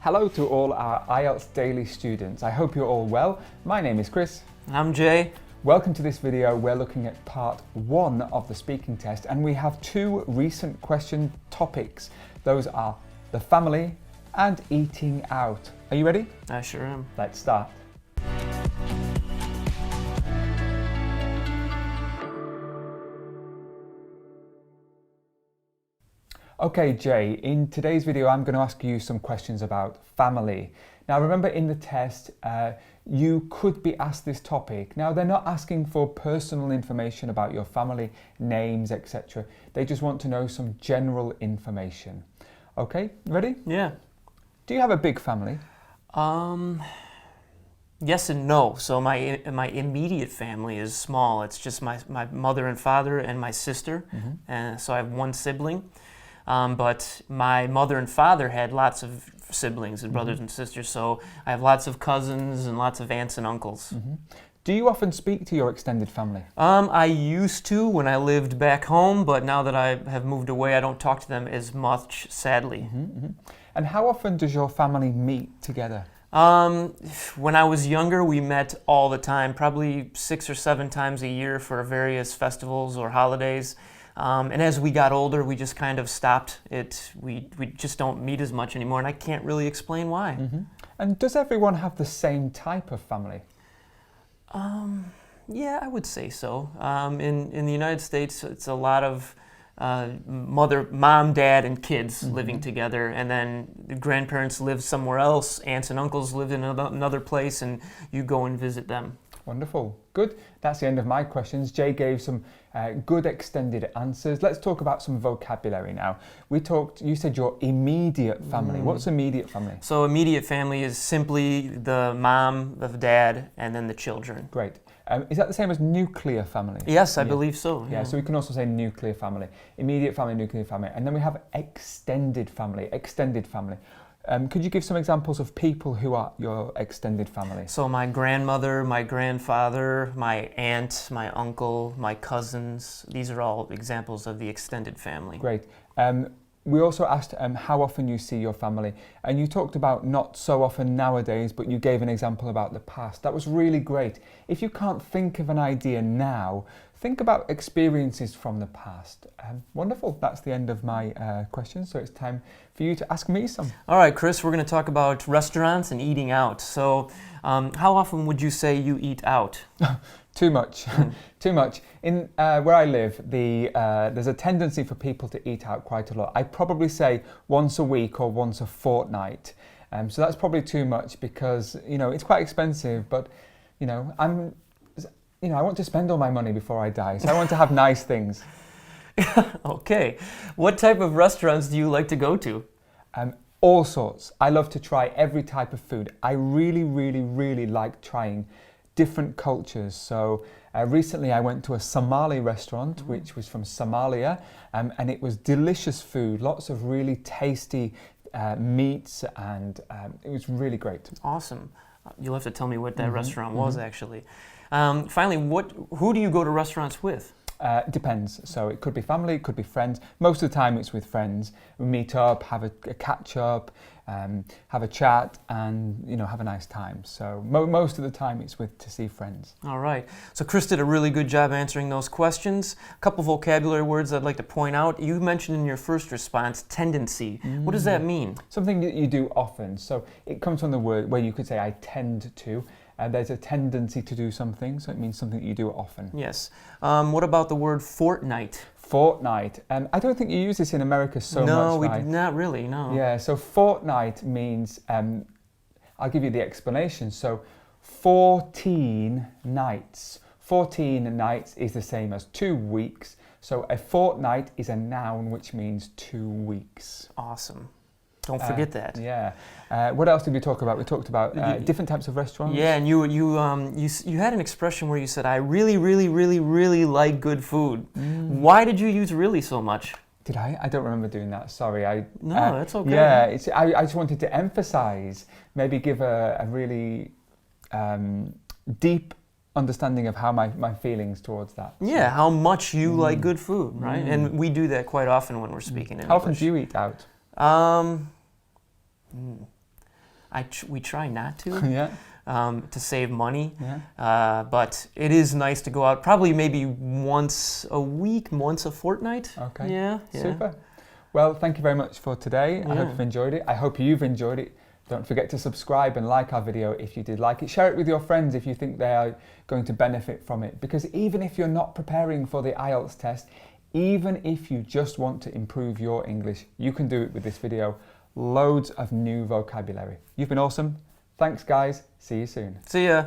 Hello to all our IELTS Daily students. I hope you're all well. My name is Chris. I'm Jay. Welcome to this video. We're looking at part 1 of the speaking test, and we have 2 recent question topics. Those are the family and eating out. Are you ready? I sure am. Let's start. Okay, Jay, in today's video I'm going to ask you some questions about family. Now remember, in the test you could be asked this topic. Now they're not asking for personal information about your family, names, etc. They just want to know some general information. Okay, ready? Yeah. Do you have a big family? Yes and no. So my immediate family is small. It's just my mother and father and my sister. And so I have one sibling. But my mother and father had lots of siblings and brothers and sisters, so I have lots of cousins and lots of aunts and uncles. Do you often speak to your extended family? I used to when I lived back home, but now that I have moved away, I don't talk to them as much, sadly. And how often does your family meet together? When I was younger, we met all the time, probably 6 or 7 times a year for various festivals or holidays. And as we got older, we just kind of stopped it. We just don't meet as much anymore, and I can't really explain why. And does everyone have the same type of family? Yeah, I would say so. In the United States, it's a lot of mom, dad, and kids living together, and then the grandparents live somewhere else. Aunts and uncles live in another place, and you go and visit them. Wonderful. Good. That's the end of my questions. Jay gave some good extended answers. Let's talk about some vocabulary now. You said your immediate family. What's immediate family? So immediate family is simply the mom, the dad, and then the children. Great. Is that the same as nuclear family? Yes, I believe so. Yeah, so we can also say nuclear family. Immediate family, nuclear family. And then we have extended family, extended family. Could you give some examples of people who are your extended family? So my grandmother, my grandfather, my aunt, my uncle, my cousins, these are all examples of the extended family. Great. We also asked how often you see your family, and you talked about not so often nowadays, but you gave an example about the past. That was really great. If you can't think of an idea now, think about experiences from the past. Wonderful. That's the end of my questions, so it's time for you to ask me some. All right, Chris, we're going to talk about restaurants and eating out. So how often would you say you eat out? Too much. Too much. In where I live, there's a tendency for people to eat out quite a lot. I probably say once a week or once a fortnight. So that's probably too much because, it's quite expensive, but, I want to spend all my money before I die, so I want to have nice things. Okay. What type of restaurants do you like to go to? All sorts. I love to try every type of food. I really, really, really like trying different cultures. So recently I went to a Somali restaurant, which was from Somalia, and it was delicious food, lots of really tasty meats, and it was really great. Awesome. You'll have to tell me what that restaurant was, actually. Finally, who do you go to restaurants with? Depends. So it could be family, it could be friends. Most of the time it's with friends. We meet up, have a catch up, have a chat, and have a nice time. So most of the time it's to see friends. All right. So Chris did a really good job answering those questions. A couple vocabulary words I'd like to point out. You mentioned in your first response tendency. What does that mean? Something that you do often. So it comes from the word where you could say I tend to. There's a tendency to do something, so it means something that you do often. Yes. What about the word fortnight? Fortnight. I don't think you use this in America so much, right? No, not really, no. Yeah, so fortnight means, I'll give you the explanation. So 14 nights. 14 nights is the same as 2 weeks. So a fortnight is a noun which means 2 weeks. Awesome. Don't forget that. Yeah. What else did we talk about? We talked about different types of restaurants. Yeah, and you had an expression where you said, "I really, really, really, really like good food." Why did you use "really" so much? Did I? I don't remember doing that. Sorry. No, that's okay. Yeah, I just wanted to emphasize, maybe give a really deep understanding of how my feelings towards that. Yeah, how much you like good food, right? And we do that quite often when we're speaking in English. How often do you eat out? we try not to. Yeah. To save money. Yeah. But it is nice to go out probably maybe once a week, once a fortnight. Okay. Yeah. Super. Well, thank you very much for today. I hope Yeah. you've enjoyed it. I hope you've enjoyed it. Don't forget to subscribe and like our video if you did like it. Share it with your friends if you think they are going to benefit from it. Because even if you're not preparing for the IELTS test, even if you just want to improve your English, you can do it with this video. Loads of new vocabulary. You've been awesome. Thanks, guys. See you soon. See ya.